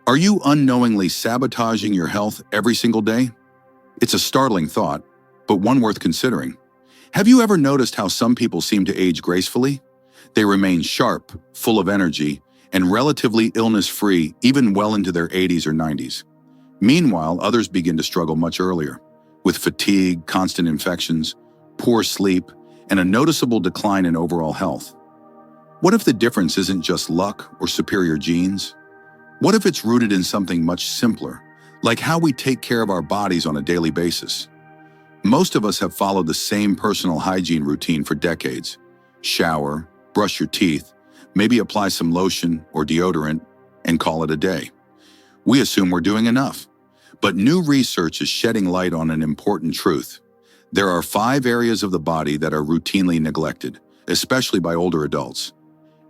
Are you unknowingly sabotaging your health every single day? It's a startling thought, but one worth considering. Have you ever noticed how some people seem to age gracefully? They remain sharp, full of energy, and relatively illness-free even well into their 80s or 90s. Meanwhile, others begin to struggle much earlier, with fatigue, constant infections, poor sleep, and a noticeable decline in overall health. What if the difference isn't just luck or superior genes? What if it's rooted in something much simpler, like how we take care of our bodies on a daily basis? Most of us have followed the same personal hygiene routine for decades. Shower, brush your teeth, maybe apply some lotion or deodorant, and call it a day. We assume we're doing enough. But new research is shedding light on an important truth. There are 5 areas of the body that are routinely neglected, especially by older adults.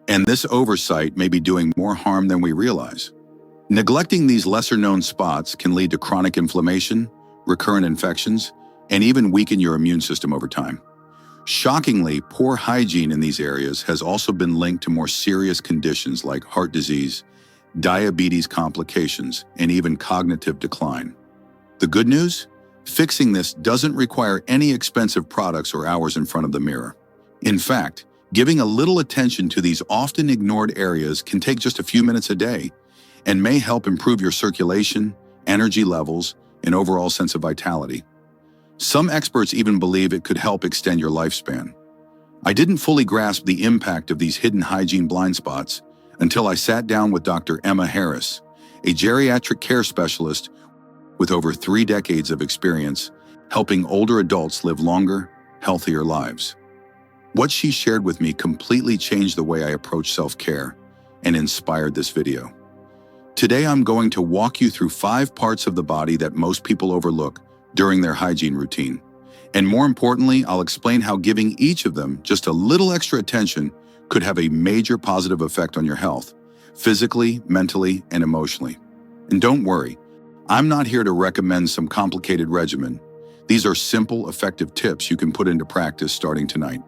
And this oversight may be doing more harm than we realize. Neglecting these lesser-known spots can lead to chronic inflammation, recurrent infections, and even weaken your immune system over time. Shockingly, poor hygiene in these areas has also been linked to more serious conditions like heart disease, diabetes complications, and even cognitive decline. The good news? Fixing this doesn't require any expensive products or hours in front of the mirror. In fact, giving a little attention to these often ignored areas can take just a few minutes a day and may help improve your circulation, energy levels, and overall sense of vitality. Some experts even believe it could help extend your lifespan. I didn't fully grasp the impact of these hidden hygiene blind spots until I sat down with Dr. Emma Harris, a geriatric care specialist with over 3 decades of experience helping older adults live longer, healthier lives. What she shared with me completely changed the way I approach self-care and inspired this video. Today, I'm going to walk you through 5 parts of the body that most people overlook during their hygiene routine. And more importantly, I'll explain how giving each of them just a little extra attention could have a major positive effect on your health, physically, mentally, and emotionally. And don't worry, I'm not here to recommend some complicated regimen. These are simple, effective tips you can put into practice starting tonight.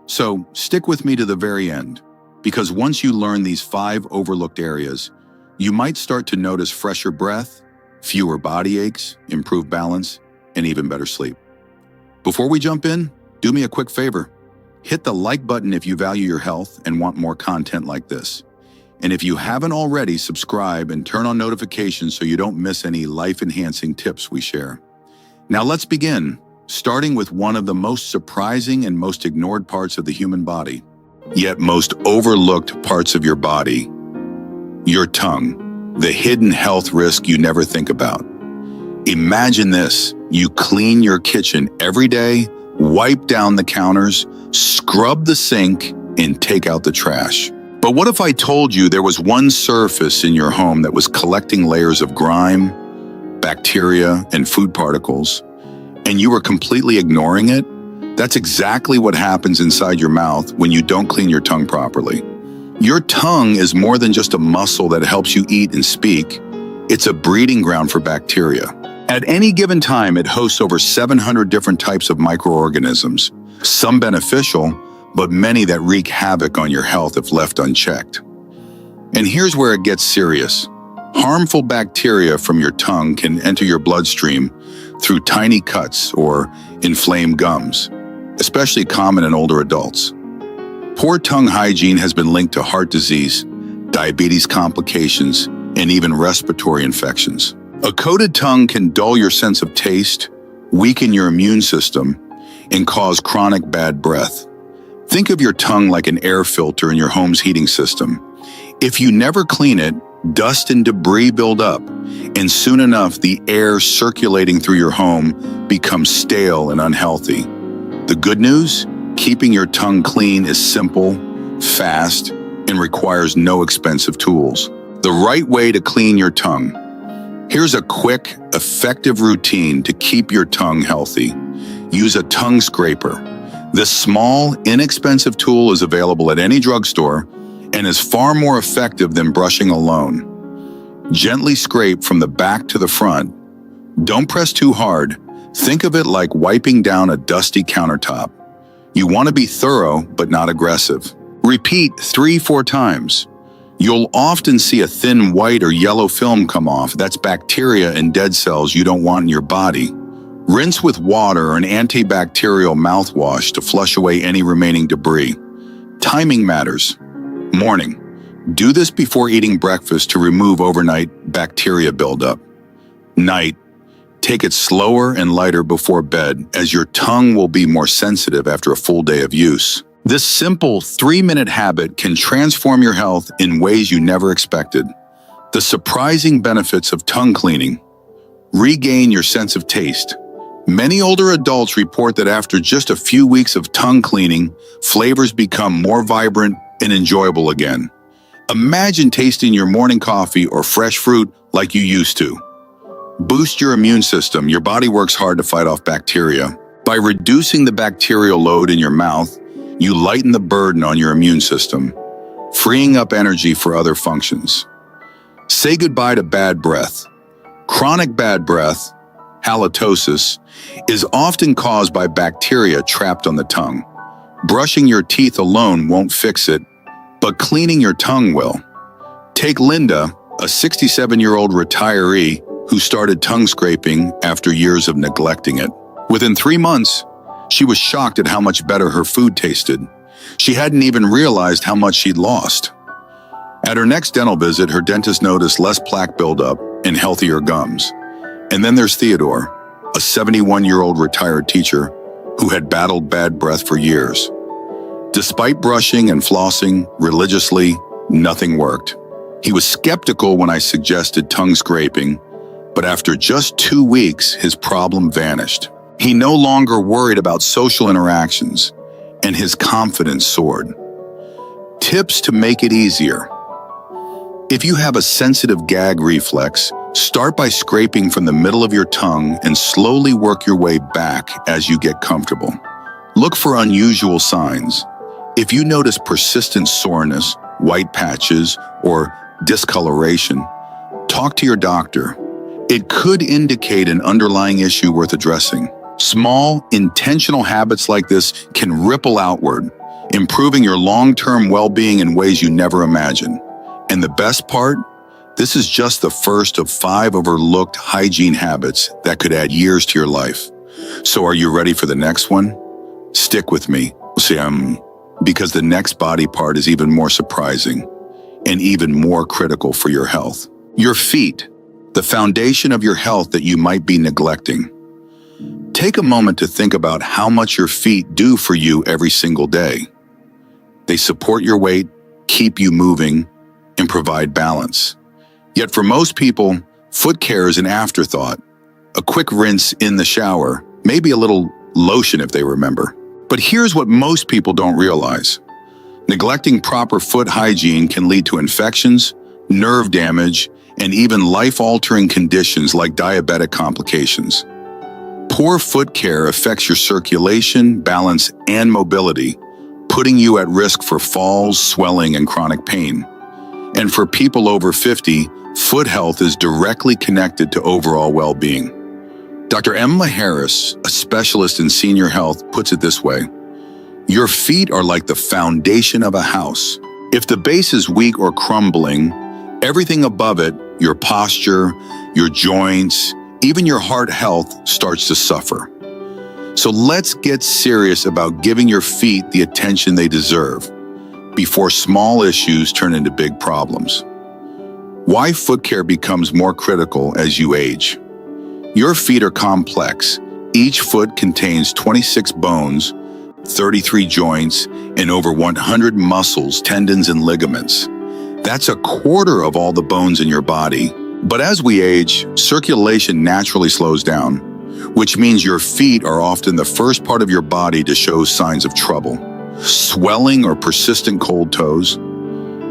So stick with me to the very end, because once you learn these 5 overlooked areas, you might start to notice fresher breath, fewer body aches, improved balance, and even better sleep. Before we jump in, do me a quick favor. Hit the like button if you value your health and want more content like this. And if you haven't already, subscribe and turn on notifications so you don't miss any life-enhancing tips we share. Now let's begin, starting with one of the most surprising and most ignored parts of the human body, yet most overlooked parts of your body. Your tongue, the hidden health risk you never think about. Imagine this, you clean your kitchen every day, wipe down the counters, scrub the sink, and take out the trash. But what if I told you there was one surface in your home that was collecting layers of grime, bacteria, and food particles, and you were completely ignoring it? That's exactly what happens inside your mouth when you don't clean your tongue properly. Your tongue is more than just a muscle that helps you eat and speak. It's a breeding ground for bacteria. At any given time, it hosts over 700 different types of microorganisms, some beneficial, but many that wreak havoc on your health if left unchecked. And here's where it gets serious. Harmful bacteria from your tongue can enter your bloodstream through tiny cuts or inflamed gums, especially common in older adults. Poor tongue hygiene has been linked to heart disease, diabetes complications, and even respiratory infections. A coated tongue can dull your sense of taste, weaken your immune system, and cause chronic bad breath. Think of your tongue like an air filter in your home's heating system. If you never clean it, dust and debris build up, and soon enough, the air circulating through your home becomes stale and unhealthy. The good news? Keeping your tongue clean is simple, fast, and requires no expensive tools. The right way to clean your tongue. Here's a quick, effective routine to keep your tongue healthy. Use a tongue scraper. This small, inexpensive tool is available at any drugstore and is far more effective than brushing alone. Gently scrape from the back to the front. Don't press too hard. Think of it like wiping down a dusty countertop. You want to be thorough, but not aggressive. Repeat 3-4 times. You'll often see a thin white or yellow film come off. That's bacteria and dead cells you don't want in your body. Rinse with water or an antibacterial mouthwash to flush away any remaining debris. Timing matters. Morning. Do this before eating breakfast to remove overnight bacteria buildup. Night. Take it slower and lighter before bed, as your tongue will be more sensitive after a full day of use. This simple 3-minute habit can transform your health in ways you never expected. The surprising benefits of tongue cleaning. Regain your sense of taste. Many older adults report that after just a few weeks of tongue cleaning, flavors become more vibrant and enjoyable again. Imagine tasting your morning coffee or fresh fruit like you used to. Boost your immune system. Your body works hard to fight off bacteria. By reducing the bacterial load in your mouth, you lighten the burden on your immune system, freeing up energy for other functions. Say goodbye to bad breath. Chronic bad breath, halitosis, is often caused by bacteria trapped on the tongue. Brushing your teeth alone won't fix it, but cleaning your tongue will. Take Linda, a 67-year-old retiree who started tongue scraping after years of neglecting it. Within 3 months, she was shocked at how much better her food tasted. She hadn't even realized how much she'd lost. At her next dental visit, her dentist noticed less plaque buildup and healthier gums. And then there's Theodore, a 71-year-old retired teacher who had battled bad breath for years. Despite brushing and flossing religiously, nothing worked. He was skeptical when I suggested tongue scraping, but after just 2 weeks, his problem vanished. He no longer worried about social interactions, and his confidence soared. Tips to make it easier. If you have a sensitive gag reflex, start by scraping from the middle of your tongue and slowly work your way back as you get comfortable. Look for unusual signs. If you notice persistent soreness, white patches, or discoloration, talk to your doctor. It could indicate an underlying issue worth addressing. Small, intentional habits like this can ripple outward, improving your long-term well-being in ways you never imagined. And the best part? This is just the first of 5 overlooked hygiene habits that could add years to your life. So are you ready for the next one? Stick with me. Because the next body part is even more surprising and even more critical for your health. Your feet, the foundation of your health that you might be neglecting. Take a moment to think about how much your feet do for you every single day. They support your weight, keep you moving, and provide balance. Yet for most people, foot care is an afterthought. A quick rinse in the shower, maybe a little lotion if they remember. But here's what most people don't realize. Neglecting proper foot hygiene can lead to infections, nerve damage, and even life-altering conditions like diabetic complications. Poor foot care affects your circulation, balance, and mobility, putting you at risk for falls, swelling, and chronic pain. And for people over 50, foot health is directly connected to overall well-being. Dr. Emma Harris, a specialist in senior health, puts it this way: your feet are like the foundation of a house. If the base is weak or crumbling, everything above it, your posture, your joints, even your heart health, starts to suffer. So let's get serious about giving your feet the attention they deserve before small issues turn into big problems. Why foot care becomes more critical as you age. Your feet are complex. Each foot contains 26 bones, 33 joints, and over 100 muscles, tendons, and ligaments. That's a quarter of all the bones in your body. But as we age, circulation naturally slows down, which means your feet are often the first part of your body to show signs of trouble. Swelling or persistent cold toes.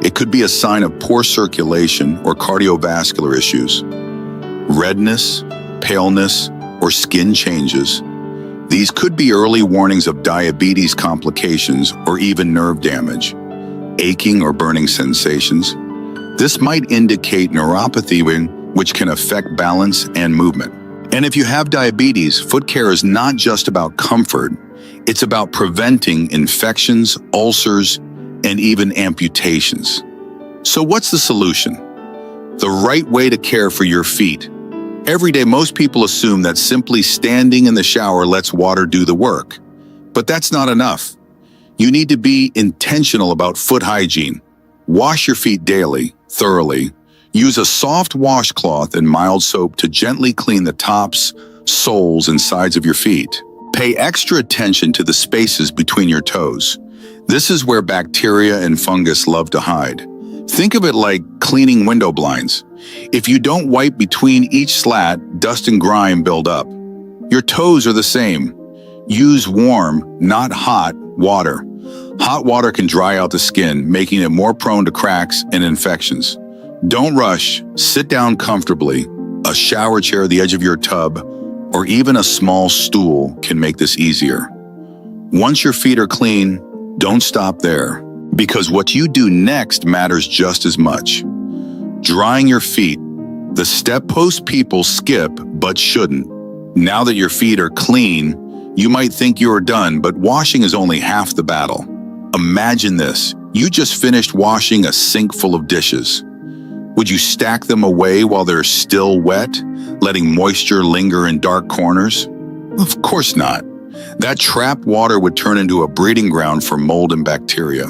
It could be a sign of poor circulation or cardiovascular issues. Redness, paleness, or skin changes. These could be early warnings of diabetes complications or even nerve damage. Aching or burning sensations. This might indicate neuropathy, which can affect balance and movement. And if you have diabetes, foot care is not just about comfort. It's about preventing infections, ulcers, and even amputations. So what's the solution? The right way to care for your feet. Every day, most people assume that simply standing in the shower lets water do the work. But that's not enough. You need to be intentional about foot hygiene. Wash your feet daily, thoroughly. Use a soft washcloth and mild soap to gently clean the tops, soles, and sides of your feet. Pay extra attention to the spaces between your toes. This is where bacteria and fungus love to hide. Think of it like cleaning window blinds. If you don't wipe between each slat, dust and grime build up. Your toes are the same. Use warm, not hot, water. Hot water can dry out the skin, making it more prone to cracks and infections. Don't rush. Sit down comfortably. A shower chair at the edge of your tub, or even a small stool can make this easier. Once your feet are clean, don't stop there, because what you do next matters just as much. Drying your feet, the step most people skip but shouldn't. Now that your feet are clean, you might think you are done, but washing is only half the battle. Imagine this. You just finished washing a sink full of dishes. Would you stack them away while they're still wet, letting moisture linger in dark corners? Of course not. That trapped water would turn into a breeding ground for mold and bacteria.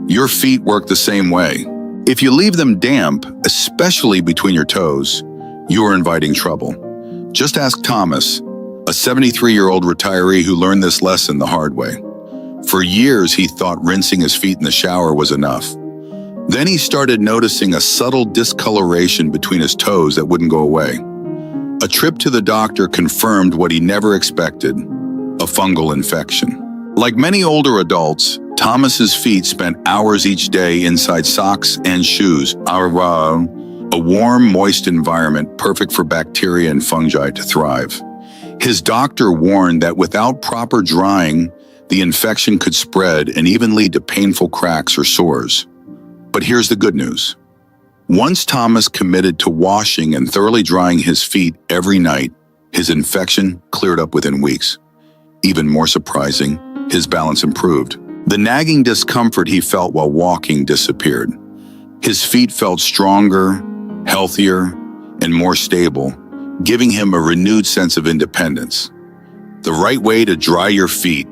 Your feet work the same way. If you leave them damp, especially between your toes, you are inviting trouble. Just ask Thomas, a 73-year-old retiree who learned this lesson the hard way. For years, he thought rinsing his feet in the shower was enough. Then he started noticing a subtle discoloration between his toes that wouldn't go away. A trip to the doctor confirmed what he never expected, a fungal infection. Like many older adults, Thomas's feet spent hours each day inside socks and shoes, a warm, moist environment perfect for bacteria and fungi to thrive. His doctor warned that without proper drying, the infection could spread and even lead to painful cracks or sores. But here's the good news. Once Thomas committed to washing and thoroughly drying his feet every night, his infection cleared up within weeks. Even more surprising, his balance improved. The nagging discomfort he felt while walking disappeared. His feet felt stronger, healthier, and more stable, giving him a renewed sense of independence. The right way to dry your feet.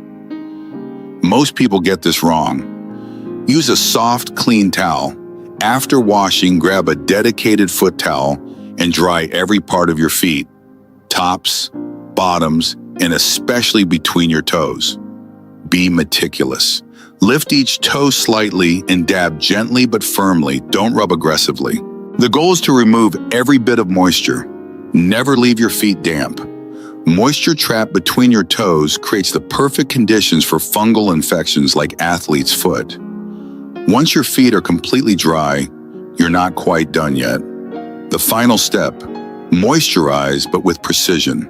Most people get this wrong. Use a soft, clean towel. After washing, grab a dedicated foot towel and dry every part of your feet, tops, bottoms, and especially between your toes. Be meticulous. Lift each toe slightly and dab gently but firmly. Don't rub aggressively. The goal is to remove every bit of moisture. Never leave your feet damp. Moisture trapped between your toes creates the perfect conditions for fungal infections like athlete's foot. Once your feet are completely dry, you're not quite done yet. The final step, moisturize but with precision.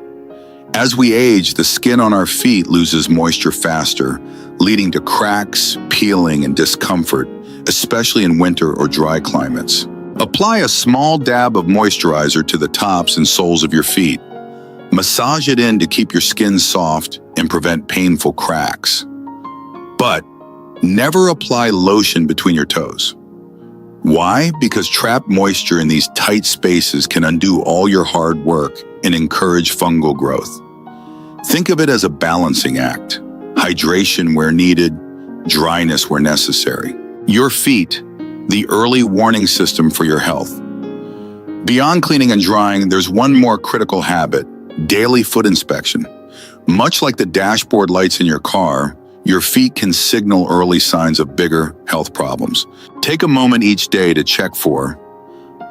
As we age, the skin on our feet loses moisture faster, leading to cracks, peeling, and discomfort, especially in winter or dry climates. Apply a small dab of moisturizer to the tops and soles of your feet. Massage it in to keep your skin soft and prevent painful cracks. But never apply lotion between your toes. Why? Because trapped moisture in these tight spaces can undo all your hard work and encourage fungal growth. Think of it as a balancing act. Hydration where needed, dryness where necessary. Your feet, the early warning system for your health. Beyond cleaning and drying, there's one more critical habit, daily foot inspection. Much like the dashboard lights in your car, your feet can signal early signs of bigger health problems. Take a moment each day to check for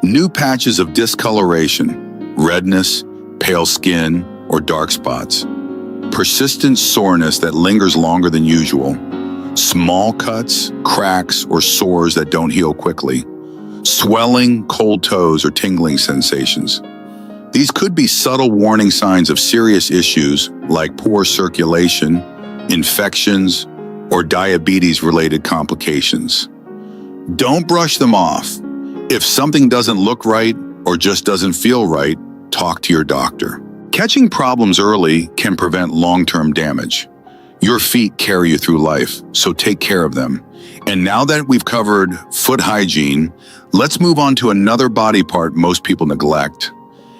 new patches of discoloration, redness, pale skin, or dark spots, persistent soreness that lingers longer than usual, small cuts, cracks, or sores that don't heal quickly, swelling, cold toes, or tingling sensations. These could be subtle warning signs of serious issues like poor circulation, infections, or diabetes-related complications. Don't brush them off. If something doesn't look right or just doesn't feel right, talk to your doctor. Catching problems early can prevent long-term damage. Your feet carry you through life, so take care of them. And now that we've covered foot hygiene, let's move on to another body part most people neglect,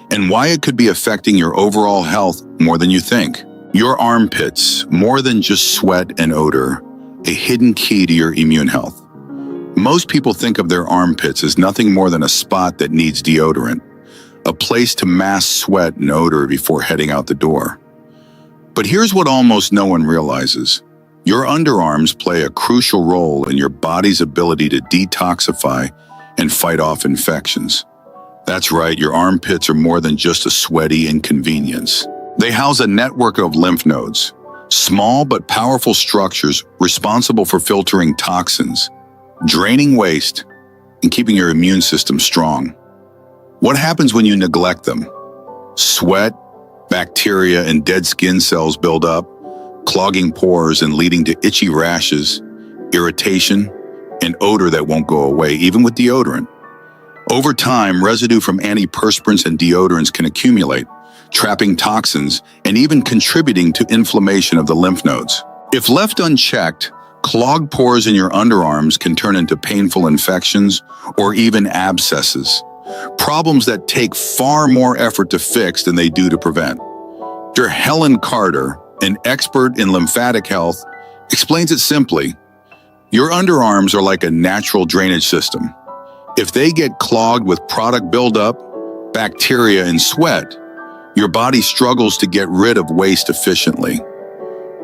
and why it could be affecting your overall health more than you think. Your armpits, more than just sweat and odor, a hidden key to your immune health. Most people think of their armpits as nothing more than a spot that needs deodorant, a place to mask sweat and odor before heading out the door. But here's what almost no one realizes. Your underarms play a crucial role in your body's ability to detoxify and fight off infections. That's right, your armpits are more than just a sweaty inconvenience. They house a network of lymph nodes, small but powerful structures responsible for filtering toxins, draining waste, and keeping your immune system strong. What happens when you neglect them? Sweat, bacteria, and dead skin cells build up, clogging pores and leading to itchy rashes, irritation, and odor that won't go away, even with deodorant. Over time, residue from antiperspirants and deodorants can accumulate, trapping toxins and even contributing to inflammation of the lymph nodes. If left unchecked, clogged pores in your underarms can turn into painful infections or even abscesses, problems that take far more effort to fix than they do to prevent. Dr. Helen Carter, an expert in lymphatic health, explains it simply. Your underarms are like a natural drainage system. If they get clogged with product buildup, bacteria, and sweat, your body struggles to get rid of waste efficiently.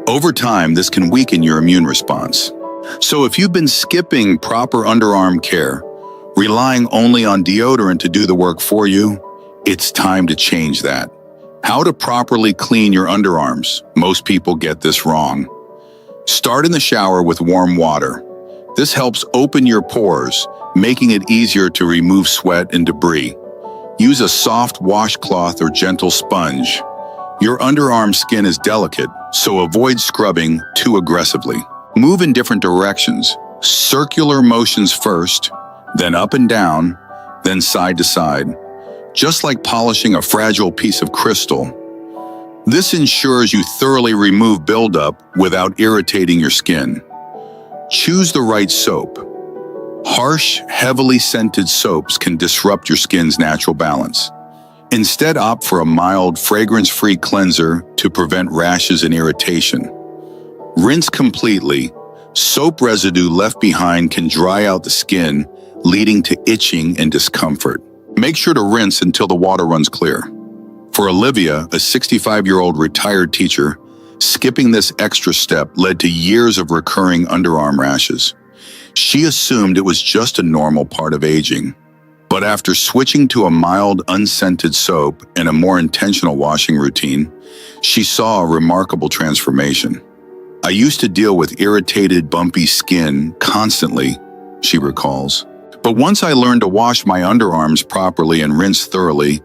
Over time, this can weaken your immune response. So if you've been skipping proper underarm care, relying only on deodorant to do the work for you, it's time to change that. How to properly clean your underarms. Most people get this wrong. Start in the shower with warm water. This helps open your pores, making it easier to remove sweat and debris. Use a soft washcloth or gentle sponge. Your underarm skin is delicate, so avoid scrubbing too aggressively. Move in different directions. Circular motions first, then up and down, then side to side, just like polishing a fragile piece of crystal. This ensures you thoroughly remove buildup without irritating your skin. Choose the right soap. Harsh, heavily scented soaps can disrupt your skin's natural balance. Instead, opt for a mild, fragrance-free cleanser to prevent rashes and irritation. Rinse completely. Soap residue left behind can dry out the skin, leading to itching and discomfort. Make sure to rinse until the water runs clear. For Olivia, a 65-year-old retired teacher, skipping this extra step led to years of recurring underarm rashes. She assumed it was just a normal part of aging. But after switching to a mild, unscented soap and a more intentional washing routine, she saw a remarkable transformation. I used to deal with irritated, bumpy skin constantly, she recalls. But once I learned to wash my underarms properly and rinse thoroughly,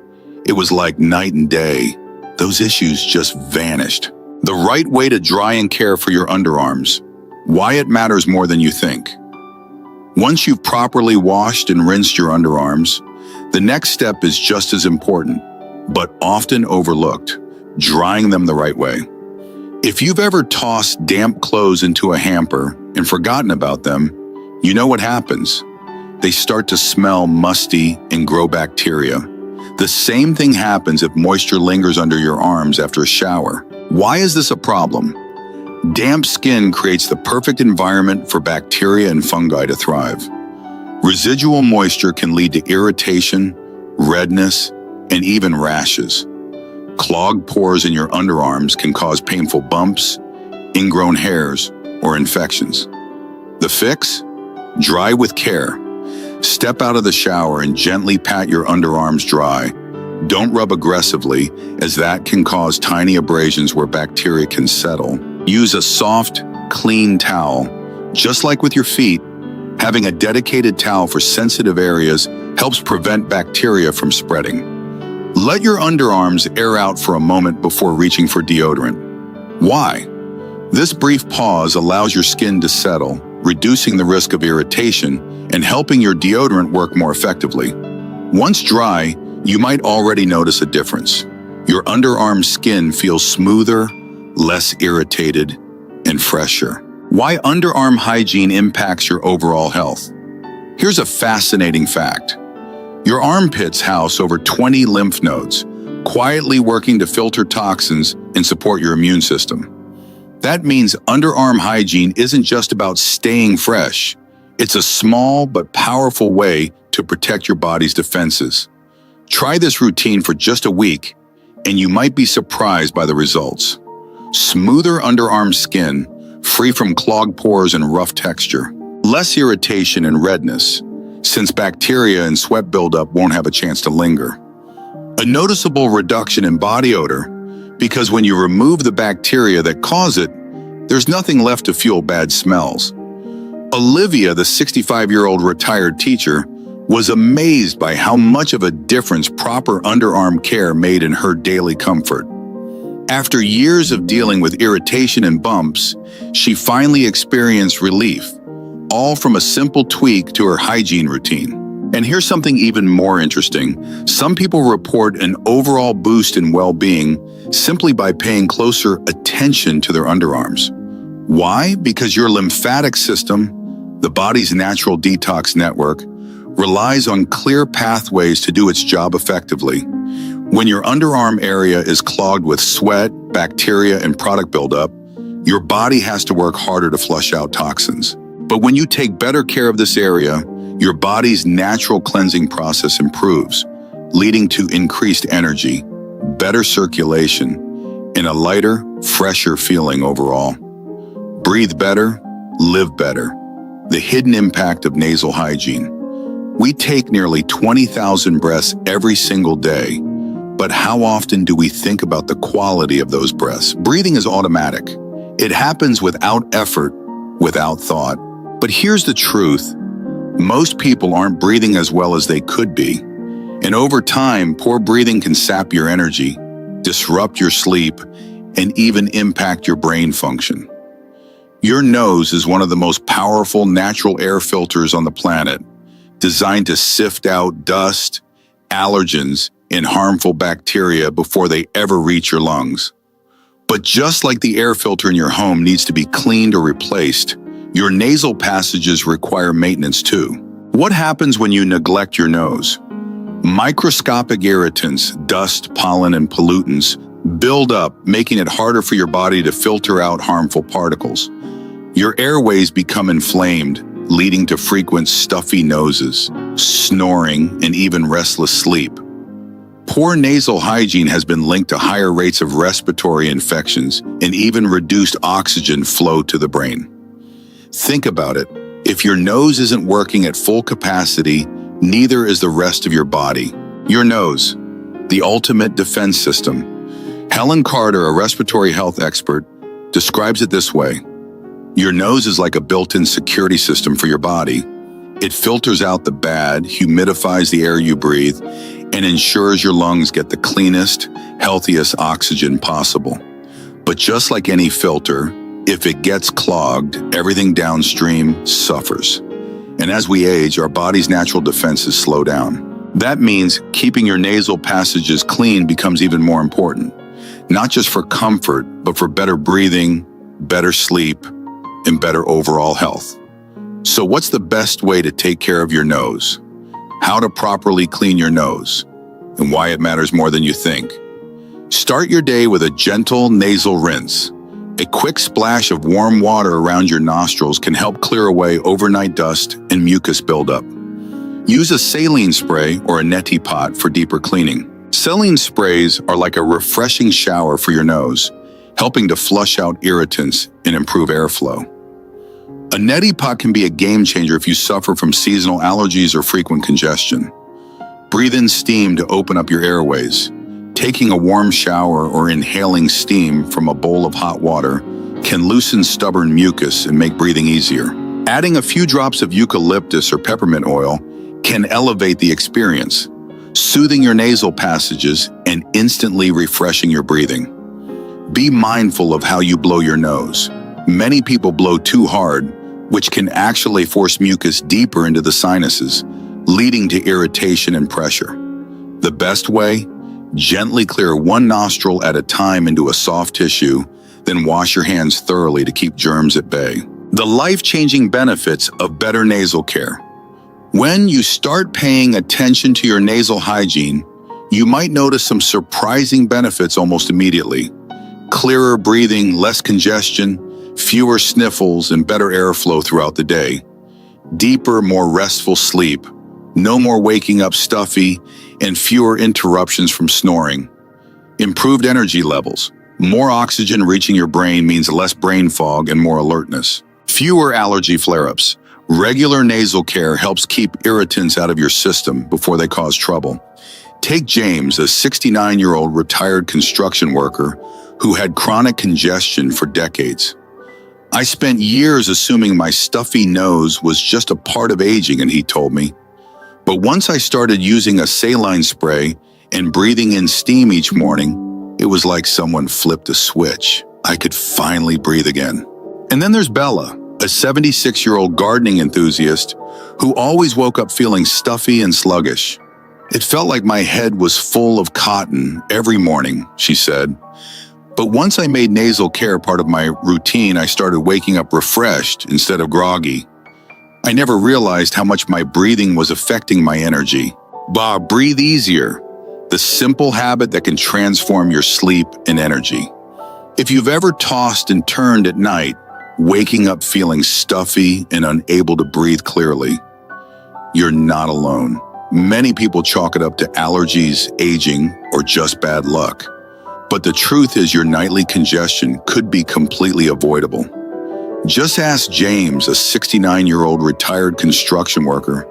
it was like night and day. Those issues just vanished. The right way to dry and care for your underarms. Why it matters more than you think. Once you've properly washed and rinsed your underarms, the next step is just as important, but often overlooked, drying them the right way. If you've ever tossed damp clothes into a hamper and forgotten about them, you know what happens. They start to smell musty and grow bacteria. The same thing happens if moisture lingers under your arms after a shower. Why is this a problem? Damp skin creates the perfect environment for bacteria and fungi to thrive. Residual moisture can lead to irritation, redness, and even rashes. Clogged pores in your underarms can cause painful bumps, ingrown hairs, or infections. The fix? Dry with care. Step out of the shower and gently pat your underarms dry. Don't rub aggressively, as that can cause tiny abrasions where bacteria can settle. Use a soft, clean towel. Just like with your feet, having a dedicated towel for sensitive areas helps prevent bacteria from spreading. Let your underarms air out for a moment before reaching for deodorant. Why? This brief pause allows your skin to settle, reducing the risk of irritation and helping your deodorant work more effectively. Once dry, you might already notice a difference. Your underarm skin feels smoother, less irritated, and fresher. Why underarm hygiene impacts your overall health. Here's a fascinating fact. Your armpits house over 20 lymph nodes, quietly working to filter toxins and support your immune system. That means underarm hygiene isn't just about staying fresh. It's a small but powerful way to protect your body's defenses. Try this routine for just a week, and you might be surprised by the results. Smoother underarm skin, free from clogged pores and rough texture. Less irritation and redness, since bacteria and sweat buildup won't have a chance to linger. A noticeable reduction in body odor, because when you remove the bacteria that cause it, there's nothing left to fuel bad smells. Olivia, the 65-year-old retired teacher, was amazed by how much of a difference proper underarm care made in her daily comfort. After years of dealing with irritation and bumps, she finally experienced relief, all from a simple tweak to her hygiene routine. And here's something even more interesting. Some people report an overall boost in well-being simply by paying closer attention to their underarms. Why? Because your lymphatic system, the body's natural detox network, relies on clear pathways to do its job effectively. When your underarm area is clogged with sweat, bacteria, and product buildup, your body has to work harder to flush out toxins. But when you take better care of this area, your body's natural cleansing process improves, leading to increased energy, better circulation, and a lighter, fresher feeling overall. Breathe better, live better. The hidden impact of nasal hygiene. We take nearly 20,000 breaths every single day, but how often do we think about the quality of those breaths? Breathing is automatic. It happens without effort, without thought. But here's the truth. Most people aren't breathing as well as they could be. And over time, poor breathing can sap your energy, disrupt your sleep, and even impact your brain function. Your nose is one of the most powerful natural air filters on the planet, designed to sift out dust, allergens, and harmful bacteria before they ever reach your lungs. But just like the air filter in your home needs to be cleaned or replaced, your nasal passages require maintenance too. What happens when you neglect your nose? Microscopic irritants, dust, pollen, and pollutants build up, making it harder for your body to filter out harmful particles. Your airways become inflamed, leading to frequent stuffy noses, snoring, and even restless sleep. Poor nasal hygiene has been linked to higher rates of respiratory infections and even reduced oxygen flow to the brain. Think about it. If your nose isn't working at full capacity, neither is the rest of your body. Your nose, the ultimate defense system. Helen Carter, a respiratory health expert, describes it this way. Your nose is like a built-in security system for your body. It filters out the bad, humidifies the air you breathe, and ensures your lungs get the cleanest, healthiest oxygen possible. But just like any filter, if it gets clogged, everything downstream suffers. And as we age, our body's natural defenses slow down. That means keeping your nasal passages clean becomes even more important, not just for comfort, but for better breathing, better sleep, and better overall health. So what's the best way to take care of your nose? How to properly clean your nose, and why it matters more than you think. Start your day with a gentle nasal rinse. A quick splash of warm water around your nostrils can help clear away overnight dust and mucus buildup. Use a saline spray or a neti pot for deeper cleaning. Saline sprays are like a refreshing shower for your nose, helping to flush out irritants and improve airflow. A neti pot can be a game changer if you suffer from seasonal allergies or frequent congestion. Breathe in steam to open up your airways. Taking a warm shower or inhaling steam from a bowl of hot water can loosen stubborn mucus and make breathing easier. Adding a few drops of eucalyptus or peppermint oil can elevate the experience, soothing your nasal passages and instantly refreshing your breathing. Be mindful of how you blow your nose. Many people blow too hard, which can actually force mucus deeper into the sinuses, leading to irritation and pressure. The best way? Gently clear one nostril at a time into a soft tissue, Then wash your hands thoroughly to keep germs at bay. The life-changing benefits of better nasal care. When you start paying attention to your nasal hygiene, you might notice some surprising benefits almost immediately. Clearer breathing, less congestion, fewer sniffles, and better airflow throughout the day. Deeper, more restful sleep, no more waking up stuffy, and fewer interruptions from snoring. Improved energy levels. More oxygen reaching your brain means less brain fog and more alertness. Fewer allergy flare-ups. Regular nasal care helps keep irritants out of your system before they cause trouble. Take James, a 69-year-old retired construction worker who had chronic congestion for decades. I spent years assuming my stuffy nose was just a part of aging, and he told me. But once I started using a saline spray and breathing in steam each morning, it was like someone flipped a switch. I could finally breathe again. And then there's Bella, a 76-year-old gardening enthusiast who always woke up feeling stuffy and sluggish. It felt like my head was full of cotton every morning, she said. But once I made nasal care part of my routine, I started waking up refreshed instead of groggy. I never realized how much my breathing was affecting my energy. Breathe easier, the simple habit that can transform your sleep and energy. If you've ever tossed and turned at night, waking up feeling stuffy and unable to breathe clearly, you're not alone. Many people chalk it up to allergies, aging, or just bad luck. But the truth is your nightly congestion could be completely avoidable. Just ask James, a 69-year-old retired construction worker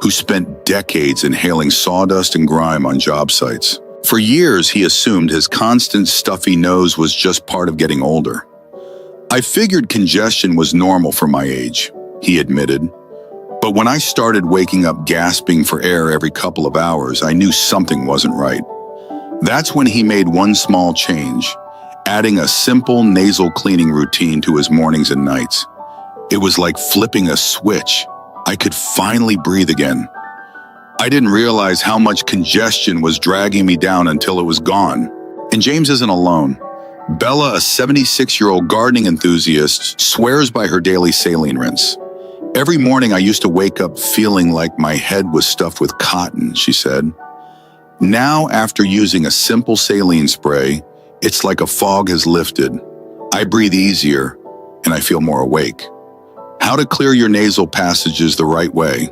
who spent decades inhaling sawdust and grime on job sites. For years, he assumed his constant stuffy nose was just part of getting older. I figured congestion was normal for my age, he admitted. But when I started waking up gasping for air every couple of hours, I knew something wasn't right. That's when he made one small change, adding a simple nasal cleaning routine to his mornings and nights. It was like flipping a switch. I could finally breathe again. I didn't realize how much congestion was dragging me down until it was gone. And James isn't alone. Bella, a 76-year-old gardening enthusiast, swears by her daily saline rinse. Every morning I used to wake up feeling like my head was stuffed with cotton, she said. Now, after using a simple saline spray, it's like a fog has lifted. I breathe easier, and I feel more awake. How to clear your nasal passages the right way.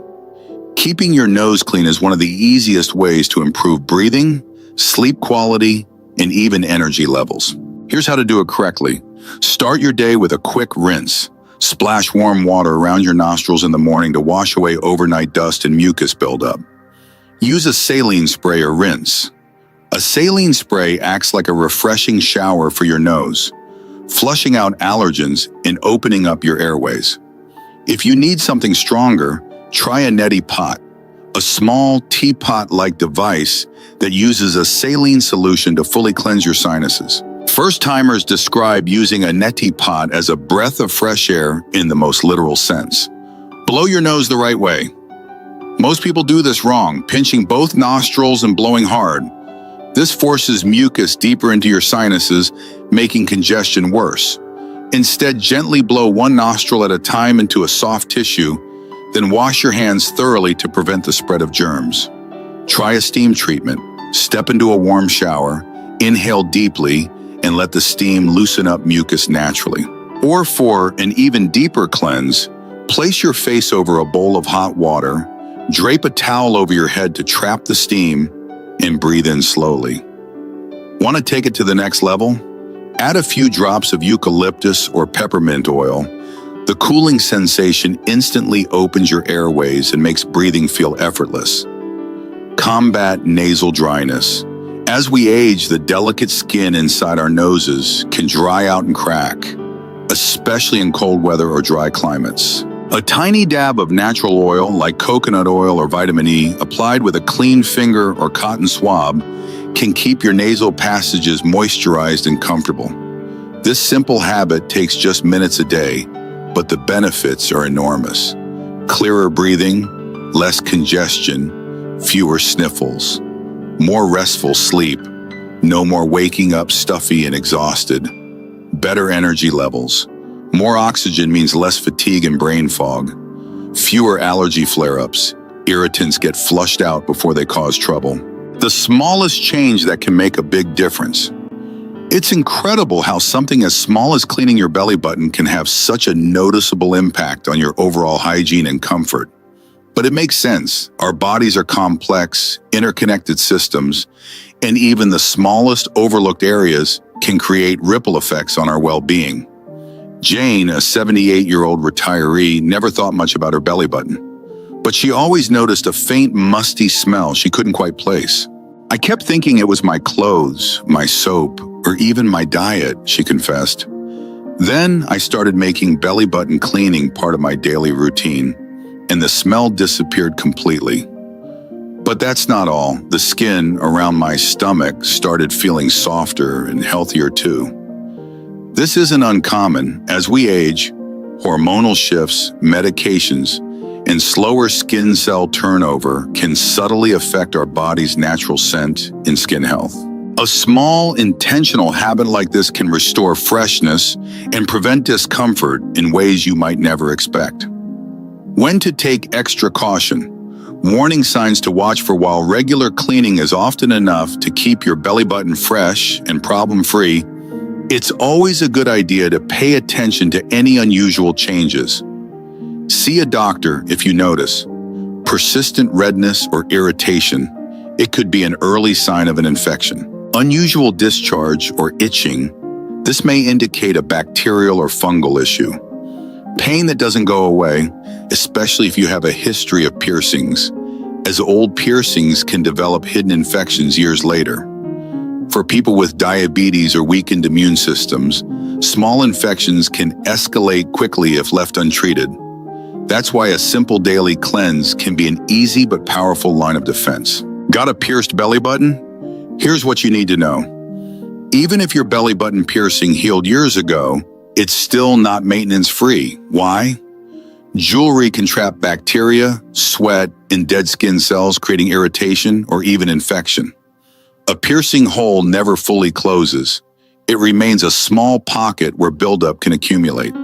Keeping your nose clean is one of the easiest ways to improve breathing, sleep quality, and even energy levels. Here's how to do it correctly. Start your day with a quick rinse. Splash warm water around your nostrils in the morning to wash away overnight dust and mucus buildup. Use a saline spray or rinse. A saline spray acts like a refreshing shower for your nose, flushing out allergens and opening up your airways. If you need something stronger, try a neti pot, a small teapot-like device that uses a saline solution to fully cleanse your sinuses. First-timers describe using a neti pot as a breath of fresh air in the most literal sense. Blow your nose the right way. Most people do this wrong, pinching both nostrils and blowing hard. This forces mucus deeper into your sinuses, making congestion worse. Instead, gently blow one nostril at a time into a soft tissue, then wash your hands thoroughly to prevent the spread of germs. Try a steam treatment. Step into a warm shower, inhale deeply, and let the steam loosen up mucus naturally. Or for an even deeper cleanse, place your face over a bowl of hot water, drape a towel over your head to trap the steam, and breathe in slowly. Want to take it to the next level? Add a few drops of eucalyptus or peppermint oil. The cooling sensation instantly opens your airways and makes breathing feel effortless. Combat nasal dryness. As we age, the delicate skin inside our noses can dry out and crack, especially in cold weather or dry climates. A tiny dab of natural oil, like coconut oil or vitamin E, applied with a clean finger or cotton swab, can keep your nasal passages moisturized and comfortable. This simple habit takes just minutes a day, but the benefits are enormous. Clearer breathing, less congestion, fewer sniffles, more restful sleep, no more waking up stuffy and exhausted. better energy levels. More oxygen means less fatigue and brain fog. Fewer allergy flare-ups. Irritants get flushed out before they cause trouble. The smallest change that can make a big difference. It's incredible how something as small as cleaning your belly button can have such a noticeable impact on your overall hygiene and comfort. But it makes sense. Our bodies are complex, interconnected systems, and even the smallest overlooked areas can create ripple effects on our well-being. Jane, a 78-year-old retiree, never thought much about her belly button, but she always noticed a faint, musty smell she couldn't quite place. "I kept thinking it was my clothes, my soap, or even my diet," she confessed. "Then I started making belly button cleaning part of my daily routine, and the smell disappeared completely." But that's not all. The skin around my stomach started feeling softer and healthier too. This isn't uncommon. As we age, hormonal shifts, medications, and slower skin cell turnover can subtly affect our body's natural scent and skin health. A small, intentional habit like this can restore freshness and prevent discomfort in ways you might never expect. When to take extra caution. Warning signs to watch for. While regular cleaning is often enough to keep your belly button fresh and problem-free, it's always a good idea to pay attention to any unusual changes. See a doctor if you notice persistent redness or irritation. It could be an early sign of an infection. Unusual discharge or itching. This may indicate a bacterial or fungal issue. Pain that doesn't go away, especially if you have a history of piercings, as old piercings can develop hidden infections years later. For people with diabetes or weakened immune systems, small infections can escalate quickly if left untreated. That's why a simple daily cleanse can be an easy but powerful line of defense. Got a pierced belly button? Here's what you need to know. Even if your belly button piercing healed years ago, it's still not maintenance-free. Why? Jewelry can trap bacteria, sweat, and dead skin cells, creating irritation or even infection. A piercing hole never fully closes. It remains a small pocket where buildup can accumulate.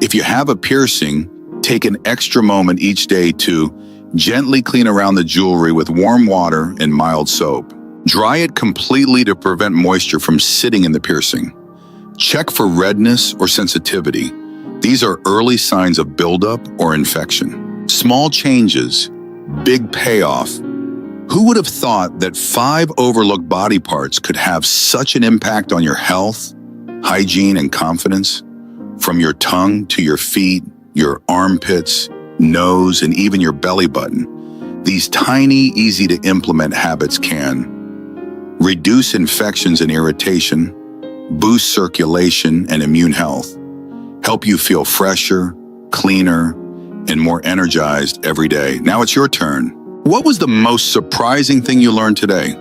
If you have a piercing, take an extra moment each day to gently clean around the jewelry with warm water and mild soap. Dry it completely to prevent moisture from sitting in the piercing. Check for redness or sensitivity. These are early signs of buildup or infection. Small changes, big payoff. Who would have thought that 5 overlooked body parts could have such an impact on your health, hygiene, and confidence? From your tongue to your feet, your armpits, nose, and even your belly button. These tiny, easy-to-implement habits can reduce infections and irritation, boost circulation and immune health, help you feel fresher, cleaner, and more energized every day. Now it's your turn. What was the most surprising thing you learned today?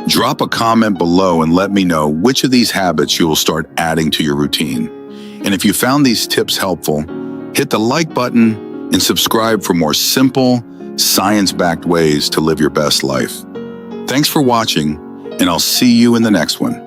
Drop a comment below and let me know which of these habits you will start adding to your routine. And if you found these tips helpful, hit the like button and subscribe for more simple, science-backed ways to live your best life. Thanks for watching, and I'll see you in the next one.